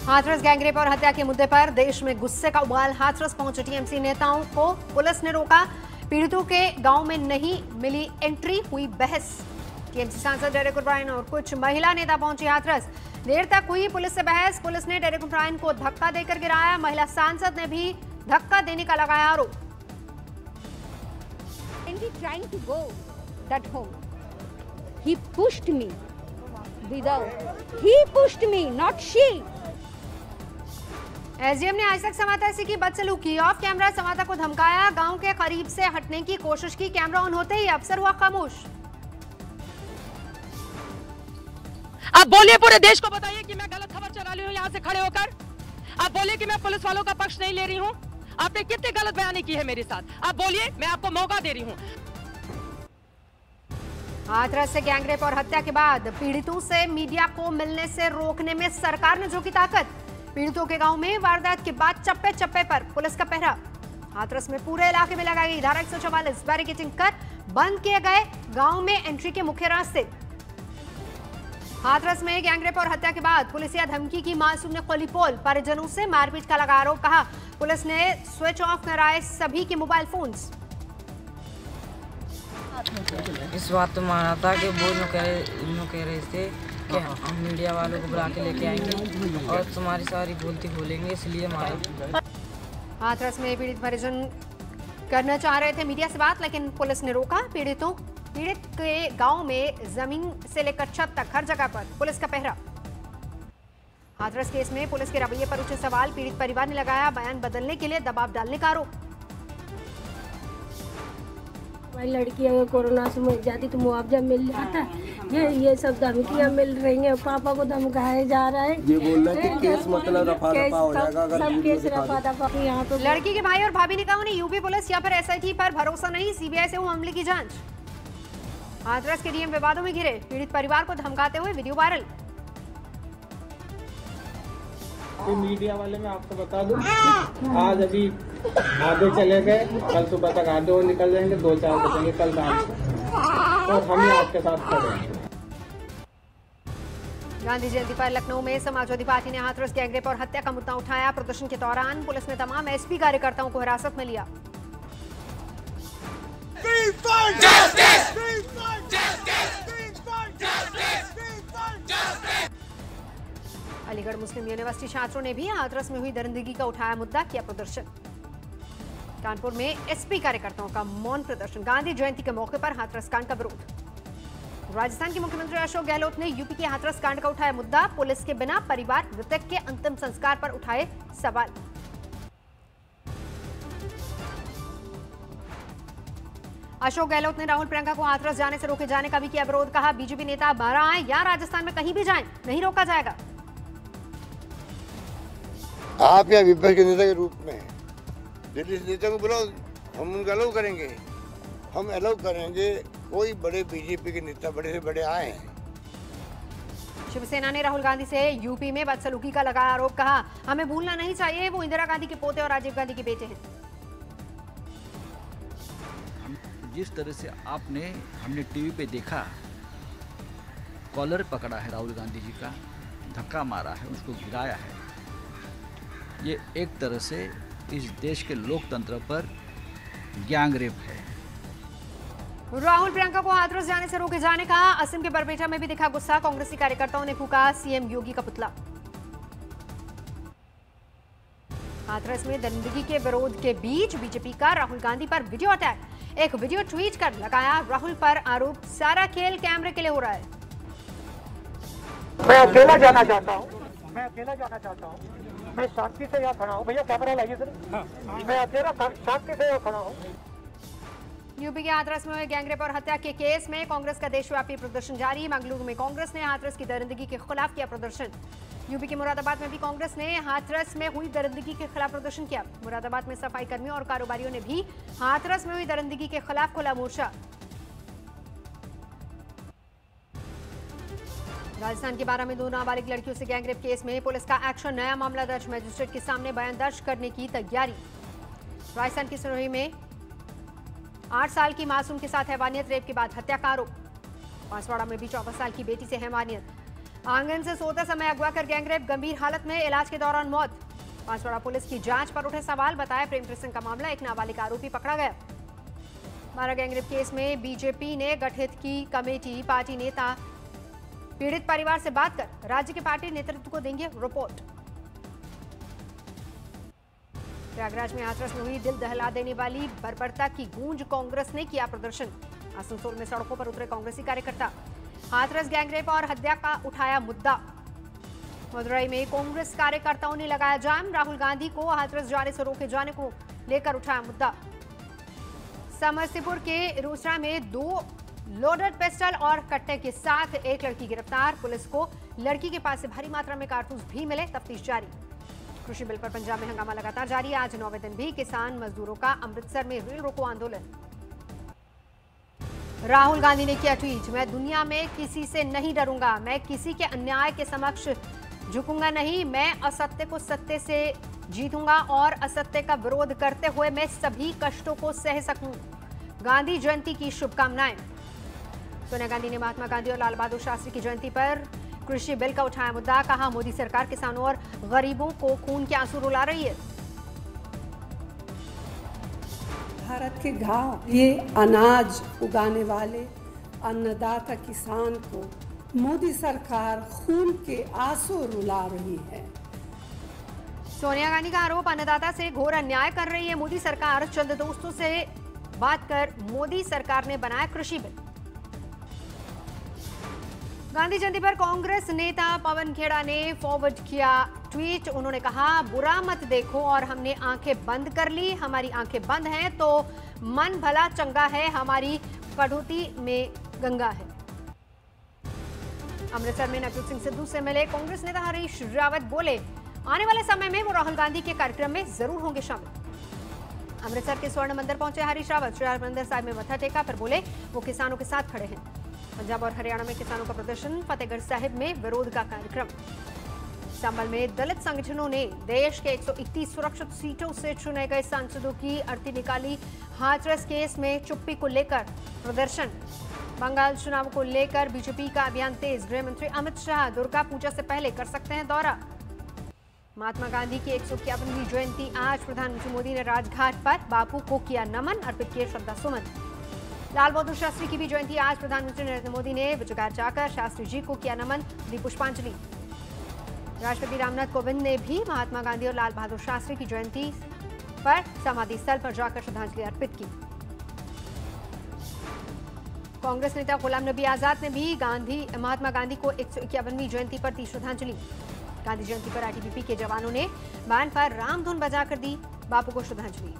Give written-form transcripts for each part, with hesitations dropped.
Hathras gangrape और हत्या के मुद्दे पर देश में गुस्से का उबाल। हाथरस पहुंचे टीएमसी नेताओं को पुलिस ने रोका। पीड़ितों के गांव में नहीं मिली एंट्री, हुई बहस। टीएमसी सांसद डेरेक ओब्रायन और कुछ महिला नेता पहुंचे हाथरस। देर तक हुई पुलिस से बहस। पुलिस ने डेरेक ओब्रायन को धक्का देकर गिराया। महिला सांसद ने भी धक्का देने का लगाया आरोप। Trying to go that home, he pushed me. He pushed me, not she. SDM ने आज तक संवाददाता से की बदसलूकी। ऑफ कैमरा संवाददाता को धमकाया। गांव के करीब से हटने की कोशिश की। कैमरा ऑन होते ही अफसर हुआ खामोश। आप बोलिए, पूरे देश को बताइए कि मैं गलत खबर चला रही हूँ यहाँ से खड़े होकर। आप बोलिए कि मैं पुलिस वालों का पक्ष नहीं ले रही हूँ। आपने कितनी गलत बयानी की है मेरे साथ। आप बोलिए, मैं आपको मौका दे रही हूँ। हाथरस से गैंगरेप और हत्या के बाद पीड़ितों से मीडिया को मिलने से रोकने में सरकार ने झोंकी ताकत। पीड़ितों के गांव में वारदात के बाद चप्पे चप्पे पर पुलिस का पहरा। हाथरस में पूरे इलाके में लगाई गई धारा 144 बैरिकेडिंग कर बंद किए गए गांव में एंट्री के मुख्य रास्ते। हाथरस में गैंगरेप और हत्या के बाद पुलिसिया धमकी की मासूम ने खोली पोल। परिजनों से मारपीट का लगा आरोप। कहा पुलिस ने स्विच ऑफ कराए सभी के मोबाइल फोन्स। इस बात तो माना था कि वो कह रहे थे कि हम मीडिया वालों को बुला के लेके आएंगे और तुम्हारी सारी बोलती खोलेंगे, इसलिए मारा। हाथरस में पीड़ित परिजन करना चाह रहे थे मीडिया से बात, लेकिन पुलिस ने रोका। पीड़ित के गांव में जमीन से लेकर छत तक हर जगह पर पुलिस का पहरा। हाथरस केस में पुलिस के रवैये पर उठे सवाल। पीड़ित परिवार ने लगाया बयान बदलने के लिए दबाव डालने का आरोप। हमारी लड़की अगर कोरोना से मर जाती तो मुआवजा मिल जाता। ये सब धमकियां मिल रही हैं। पापा को धमकाया जा रहा है। ये बोल रहे हैं कि केस मतलब रफा दफा हो जाएगा अगर सब केस रफा दफा। यहाँ पे लड़की के भाई और भाभी ने कहा उन्हें यूपी पुलिस या फिर एसआईटी पर भरोसा नहीं, सीबीआई से हो मामले की जांच। हाथरस के डीएम विवादों में घिरे। पीड़ित परिवार को धमकाते हुए वीडियो वायरल। तो मीडिया वाले मैं आपको बता दूं, आज अभी आधे चले गए, कल सुबह तक आधे और निकल जाएंगे, 2-4 बजेंगे कल शाम को, और हम ही आपके साथ खड़े हैं। गांधी जयंती पर लखनऊ में समाजवादी पार्टी ने हाथरस गैंगरेप और हत्या का मुद्दा उठाया। प्रदर्शन के दौरान पुलिस ने तमाम एसपी कार्यकर्ताओं को हिरासत में लिया। अलीगढ़ मुस्लिम यूनिवर्सिटी छात्रों ने भी हाथरस में हुई दरिंदगी का उठाया मुद्दा, किया प्रदर्शन। कानपुर में एसपी कार्यकर्ताओं का मौन प्रदर्शन। गांधी जयंती के मौके पर हाथरस कांड का विरोध। राजस्थान के मुख्यमंत्री अशोक गहलोत ने यूपी के हाथरस कांड का उठाया मुद्दा। पुलिस के बिना परिवार मृतक के अंतिम संस्कार पर उठाए सवाल। अशोक गहलोत ने राहुल प्रियंका को हाथरस जाने से रोके जाने का भी किया विरोध। कहा बीजेपी नेता बाहर आए या राजस्थान में कहीं भी जाएं, नहीं रोका जाएगा। आप या विपक्ष के नेता के रूप में दिल्ली नेता को बुलाओ, हम उनका अलाउ करेंगे। हम अलाउ करेंगे कोई बड़े बीजेपी के नेता बड़े से बड़े आए हैं। शिवसेना ने राहुल गांधी से यूपी में बदसलूकी का लगाया आरोप। कहा हमें भूलना नहीं चाहिए वो इंदिरा गांधी के पोते और राजीव गांधी के बेटे हैं। जिस तरह से हमने टीवी पे देखा, कॉलर पकड़ा है राहुल गांधी जी का, धक्का मारा है, उसको गिराया है, ये एक तरह से इस देश के लोकतंत्र पर गैंगरेप है। राहुल प्रियंका को हाथरस जाने से रोके जाने का। असम के बरपेटा में भी दिखा गुस्सा। कांग्रेसी कार्यकर्ताओं ने फूका सीएम योगी का पुतला। हाथरस में दरिंदगी के विरोध के बीच बीजेपी का राहुल गांधी पर वीडियो अटैक। एक वीडियो ट्वीट कर लगाया राहुल पर आरोप। सारा खेल कैमरे के लिए हो रहा है। मैं अकेला जाना चाहता हूँ। मैं शांति से यहाँ खड़ा हूँ। भैया कैमरा लाइए सर। मैं अकेला शांति से यहाँ खड़ा हूँ। यूपी के हाथरस में हुए गैंगरेप और हत्या के केस में कांग्रेस का देशव्यापी प्रदर्शन जारी। मंगलुरु में कांग्रेस ने हाथरस की दरिंदगी के खिलाफ किया प्रदर्शन। यूपी के मुरादाबाद में भी कांग्रेस ने हाथरस में हुई दरिंदगी के खिलाफ प्रदर्शन किया। मुरादाबाद में सफाई कर्मियों और कारोबारियों ने भी हाथरस में हुई दरिंदगी के खिलाफ खोला मोर्चा। राजस्थान के 12 में 2 नाबालिग लड़कियों से गैंगरेप केस में पुलिस का एक्शन। नया मामला दर्ज। मजिस्ट्रेट के सामने बयान दर्ज करने की तैयारी। राजस्थान की सुनवाई में 8 साल की मासूम के साथ हैवानियत, रेप के बाद हत्या का आरोप। बांसवाड़ा में भी 14 साल की बेटी से हैवानियत। आंगन से सोते समय अगवा कर गैंगरेप, गंभीर हालत में इलाज के दौरान मौत। बांसवाड़ा पुलिस की जांच पर उठे सवाल, बताया प्रेम प्रसंग का मामला, एक नाबालिग आरोपी पकड़ा गया। मारा गैंगरेप केस में बीजेपी ने गठित की कमेटी, पार्टी नेता पीड़ित परिवार से बात कर राज्य के पार्टी नेतृत्व को देंगे रिपोर्ट। प्रयागराज में हाथरस में हुई दिल दहला देने वाली बर्बरता की गूंज, कांग्रेस ने किया प्रदर्शन। आसनसोल में सड़कों पर उतरे कांग्रेसी कार्यकर्ता, हाथरस गैंगरेप और हत्या का उठाया मुद्दा। मदुरई में कांग्रेस कार्यकर्ताओं ने लगाया जाम, राहुल गांधी को हाथरस जाने से रोके जाने को लेकर उठाया मुद्दा। समस्तीपुर के रोसड़ा में 2 लोडेड पिस्टल और कट्टे के साथ एक लड़की गिरफ्तार, पुलिस को लड़की के पास से भारी मात्रा में कारतूस भी मिले, तफ्तीश जारी। कृषि बिल पर पंजाब में हंगामा लगातार जारी, आज 9वें दिन भी किसान मजदूरों का अमृतसर में रेल रोको आंदोलन। राहुल गांधी ने किया ट्वीट, मैं दुनिया में किसी से नहीं डरूंगा, मैं किसी के अन्याय के समक्ष झुकूंगा नहीं, मैं असत्य को सत्य से जीतूंगा और असत्य का विरोध करते हुए मैं सभी कष्टों को सह सकूं। गांधी जयंती की शुभकामनाएं। सोनिया गांधी ने महात्मा गांधी और लाल बहादुर शास्त्री की जयंती पर कृषि बिल का उठाया मुद्दा, कहा मोदी सरकार किसानों और गरीबों को खून के आंसू रुला रही है। भारत के गांव ये अनाज उगाने वाले अन्नदाता किसान को मोदी सरकार खून के आंसू रुला रही है। सोनिया गांधी का आरोप, अन्नदाता से घोर अन्याय कर रही है मोदी सरकार, चंद दोस्तों से बात कर मोदी सरकार ने बनाया कृषि बिल। गांधी जयंती पर कांग्रेस नेता पवन खेड़ा ने फॉरवर्ड किया ट्वीट, उन्होंने कहा बुरा मत देखो और हमने आंखें बंद कर ली, हमारी आंखें बंद हैं तो मन भला चंगा है, हमारी कटौती में गंगा है। अमृतसर में नवजोत सिंह सिद्धू से मिले कांग्रेस नेता हरीश रावत, बोले आने वाले समय में वो राहुल गांधी के कार्यक्रम में जरूर होंगे शामिल। अमृतसर के स्वर्ण मंदिर पहुंचे हरीश रावत, श्री हरमंदिर साहिब में मत्था टेका पर बोले वो किसानों के साथ खड़े हैं। पंजाब और हरियाणा में किसानों का प्रदर्शन, फतेहगढ़ साहिब में विरोध का कार्यक्रम। संभल में दलित संगठनों ने देश के 131 सुरक्षित सीटों से चुने गए सांसदों की अर्थी निकाली, हाथरस केस में चुप्पी को लेकर प्रदर्शन। बंगाल चुनाव को लेकर बीजेपी का अभियान तेज, गृह मंत्री अमित शाह दुर्गा पूजा से पहले कर सकते हैं दौरा। महात्मा गांधी की 151वीं जयंती आज, प्रधानमंत्री मोदी ने राजघाट पर बापू को किया नमन, अर्पित किए श्रद्धा सुमन। लाल बहादुर शास्त्री की भी जयंती आज, प्रधानमंत्री नरेंद्र मोदी ने विजयघाट जाकर शास्त्री जी को किया नमन, दी पुष्पांजलि। राष्ट्रपति रामनाथ कोविंद ने भी महात्मा गांधी और लाल बहादुर शास्त्री की जयंती पर समाधि स्थल पर जाकर श्रद्धांजलि अर्पित की। कांग्रेस नेता गुलाम नबी आजाद ने भी महात्मा गांधी को 151वीं जयंती पर दी श्रद्धांजलि। गांधी जयंती पर आईटीबीपी के जवानों ने बैंड पर रामधुन बजाकर दी बापू को श्रद्धांजलि।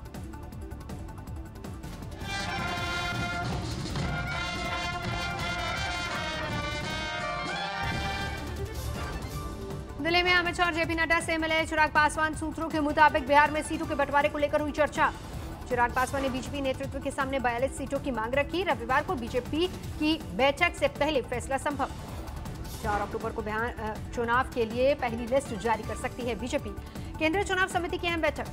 दिल्ली में अमित शाह और जेपी नड्डा से मिले चिराग पासवान, सूत्रों के मुताबिक बिहार में सीटों के बंटवारे को लेकर हुई चर्चा। चिराग पासवान ने बीजेपी नेतृत्व के सामने 42 सीटों की मांग रखी, रविवार को बीजेपी की बैठक से पहले फैसला संभव। 4 अक्टूबर को चुनाव के लिए पहली लिस्ट जारी कर सकती है बीजेपी। केंद्रीय चुनाव समिति की अहम बैठक।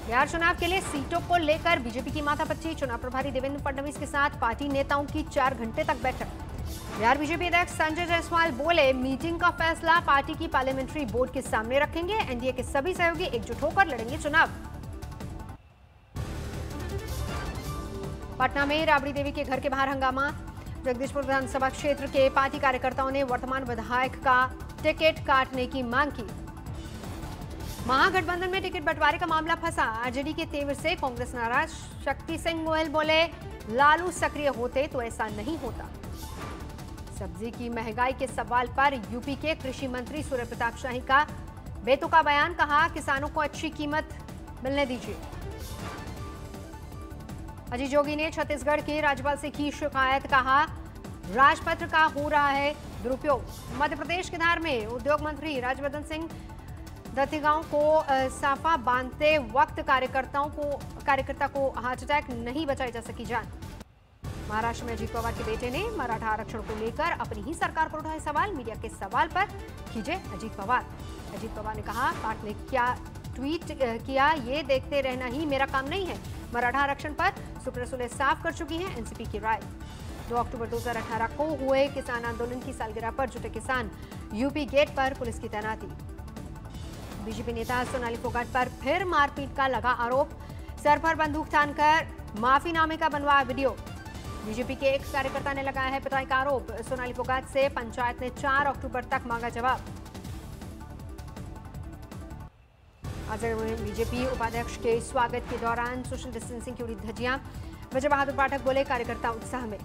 बिहार चुनाव के लिए सीटों को लेकर बीजेपी की माथापच्ची, चुनाव प्रभारी देवेंद्र फडणवीस के साथ पार्टी नेताओं की 4 घंटे तक बैठक। बिहार बीजेपी अध्यक्ष संजय जायसवाल बोले मीटिंग का फैसला पार्टी की पार्लियामेंट्री बोर्ड के सामने रखेंगे, एनडीए के सभी सहयोगी एकजुट होकर लड़ेंगे चुनाव। पटना में राबड़ी देवी के घर के बाहर हंगामा, जगदीशपुर विधानसभा क्षेत्र के पार्टी कार्यकर्ताओं ने वर्तमान विधायक का टिकट काटने की मांग की। महागठबंधन में टिकट बंटवारे का मामला फंसा, आरजेडी के तेवर से कांग्रेस नाराज। शक्ति सिंह गोयल बोले लालू सक्रिय होते तो ऐसा नहीं होता। सब्जी की महंगाई के सवाल पर यूपी के कृषि मंत्री सूर्य प्रताप शाही का बेतुका बयान, कहा किसानों को अच्छी कीमत मिलने दीजिए। अजीत जोगी ने छत्तीसगढ़ के राज्यपाल से की शिकायत, कहा राजपत्र का हो रहा है दुरुपयोग। मध्य प्रदेश के धार में उद्योग मंत्री राज्यवर्धन सिंह दत्तीगांव को साफा बांधते वक्त कार्यकर्ता को हार्ट अटैक, नहीं बचाई जा सकी जान। महाराष्ट्र में अजीत पवार के बेटे ने मराठा आरक्षण को लेकर अपनी ही सरकार पर उठाए सवाल, मीडिया के सवाल पर खींचे अजीत पवार। अजीत पवार ने कहा पार्टी ने क्या ट्वीट किया ये देखते रहना ही मेरा काम नहीं है। मराठा आरक्षण पर सुप्रीम कोर्ट साफ कर चुकी है एनसीपी की राय। 2 अक्टूबर 2018 को हुए किसान आंदोलन की सालगिरह पर जुटे किसान, यूपी गेट पर पुलिस की तैनाती। बीजेपी नेता सोनाली फोगाट पर फिर मारपीट का लगा आरोप, सर पर बंदूक तानकर माफीनामे का बनवाया वीडियो। बीजेपी के एक कार्यकर्ता ने लगाया है पिटाई का आरोप। सोनाली फोगाट से पंचायत ने 4 अक्टूबर तक मांगा जवाब। आजमगढ़ में बीजेपी उपाध्यक्ष के स्वागत के दौरान सोशल डिस्टेंसिंग की उड़ी धज्जियां। विजय बहादुर पाठक बोले, कार्यकर्ता उत्साह में।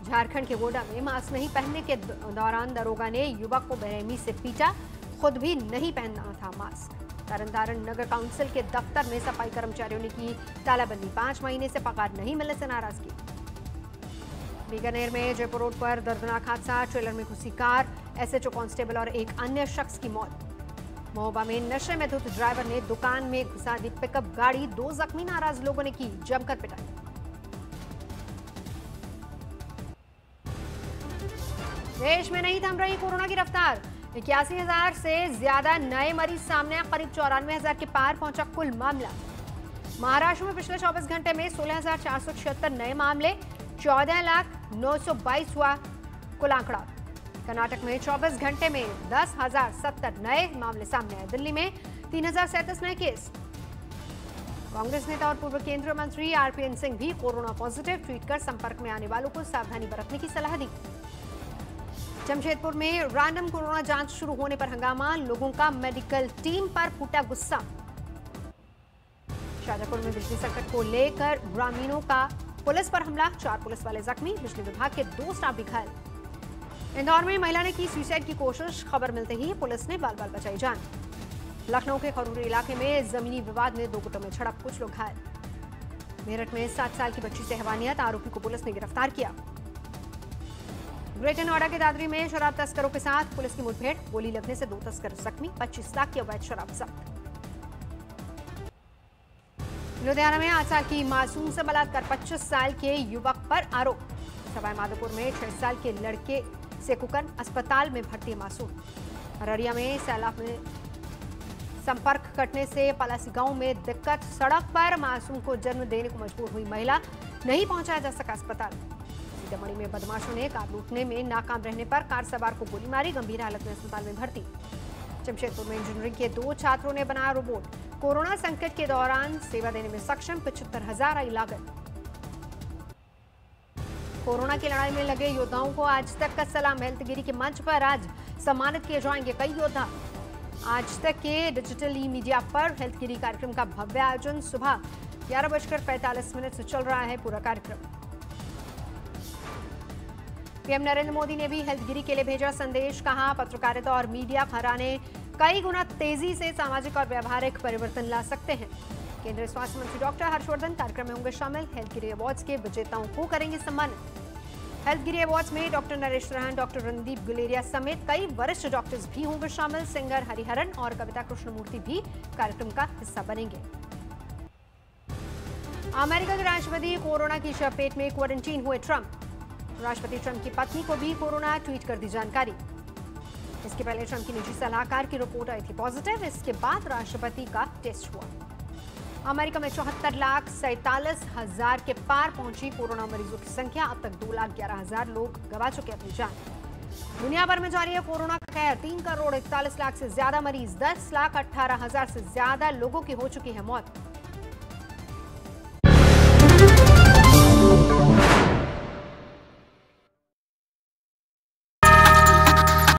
झारखंड के गोड्डा में मास्क नहीं पहनने के दौरान दरोगा ने युवक को बेरहमी से पीटा, खुद भी नहीं पहनना था मास्क। तरनतारण नगर काउंसिल के दफ्तर में सफाई कर्मचारियों ने की तालाबंदी, 5 महीने से पगार नहीं मिलने से नाराजगी। बीकानेर में जयपुर रोड पर दर्दनाक हादसा, ट्रेलर में घुसी कार, एसएचओ कांस्टेबल और एक अन्य शख्स की मौत। महोबा में नशे में धुत ड्राइवर ने दुकान में घुसा दी पिकअप गाड़ी, 2 जख्मी, नाराज लोगों ने की जमकर पिटाई। देश में नहीं थम रही कोरोना की रफ्तार, 81,000 से ज्यादा नए मरीज सामने, करीब 94,000 के पार पहुंचा कुल मामला। महाराष्ट्र में पिछले 24 घंटे में 16,476 नए मामले, 14,922 हुआ कुल आंकड़ा। कर्नाटक में 24 घंटे में 10,070 नए मामले सामने आए। दिल्ली में 3,037 नए केस। कांग्रेस नेता और पूर्व केंद्रीय मंत्री आरपीएन सिंह भी कोरोना पॉजिटिव, ट्वीट कर संपर्क में आने वालों को सावधानी बरतने की सलाह दी। जमशेदपुर में रैंडम कोरोना जांच शुरू होने पर हंगामा, लोगों का मेडिकल टीम पर फूटा गुस्सा। शाजापुर में बिजली संकट को लेकर ग्रामीणों का पुलिस पर हमला, 4 पुलिस वाले जख्मी, बिजली विभाग के 2 स्टाफ भी घायल। इंदौर में महिला ने की सुसाइड की कोशिश, खबर मिलते ही पुलिस ने बाल बाल बचाई जान। लखनऊ के खरूरी इलाके में जमीनी विवाद में 2 गुटों में झड़प, कुछ लोग घायल। मेरठ में 7 साल की बच्ची से हैवानियत, आरोपी को पुलिस ने गिरफ्तार किया। ग्रेटर नोएडा के दादरी में शराब तस्करों के साथ पुलिस की मुठभेड़, गोली लगने से 2 तस्कर जख्मी, 25 लाख की अवैध शराब जब्त। लुधियाना में 8 साल की मासूम से बलात्कार, 25 साल के युवक पर आरोप। सवाई माधोपुर में 6 साल के लड़के से कुकन, अस्पताल में भर्ती मासूम। अररिया में सैलाब में संपर्क कटने से पलासी गांव में दिक्कत, सड़क पर मासूम को जन्म देने को मजबूर हुई महिला, नहीं पहुंचाया जा सका अस्पताल। सीतामढ़ी में बदमाशों ने कार लूटने में नाकाम रहने पर कार सवार को गोली मारी, गंभीर हालत में अस्पताल में भर्ती। जमशेदपुर में इंजीनियरिंग के 2 छात्रों ने बनाया रोबोट, कोरोना संकट के दौरान सेवा देने में सक्षम, 75,000 आई लागत। कोरोना की लड़ाई में लगे योद्धाओं को आज तक का सलाम, हेल्थगिरी के मंच पर आज सम्मानित किए जाएंगे कई योद्धा। आज तक के डिजिटल ई मीडिया पर हेल्थगिरी कार्यक्रम का भव्य आयोजन, सुबह 11:45 से चल रहा है पूरा कार्यक्रम। पीएम नरेंद्र मोदी ने भी हेल्थगिरी के लिए भेजा संदेश, कहा पत्रकारिता और मीडिया घराने कई गुना तेजी से सामाजिक और व्यावहारिक परिवर्तन ला सकते हैं। केंद्रीय स्वास्थ्य मंत्री डॉक्टर हर्षवर्धन कार्यक्रम में होंगे शामिल, हेल्थगिरी अवार्ड्स के विजेताओं को करेंगे सम्मानित। हेल्थगिरी अवार्ड्स में डॉक्टर नरेश रहन, डॉक्टर रणदीप गुलेरिया समेत कई वरिष्ठ डॉक्टर्स भी होंगे शामिल। सिंगर हरिहरन और कविता कृष्णमूर्ति भी कार्यक्रम का हिस्सा बनेंगे। अमेरिका के राष्ट्रपति कोरोना की चपेट में, क्वारंटीन हुए ट्रंप। राष्ट्रपति ट्रंप की पत्नी को भी कोरोना, ट्वीट कर दी जानकारी। इसके पहले ट्रंप की निजी सलाहकार की रिपोर्ट आई थी पॉजिटिव, इसके बाद राष्ट्रपति का टेस्ट हुआ। अमेरिका में 74,47,000 के पार पहुंची कोरोना मरीजों की संख्या, अब तक 2,11,000 लोग गंवा चुके अपनी जान। दुनिया भर में जारी है कोरोना का कहर, 3 करोड़ 41 लाख से ज्यादा मरीज, 10,18,000 से ज्यादा लोगों की हो चुकी है मौत।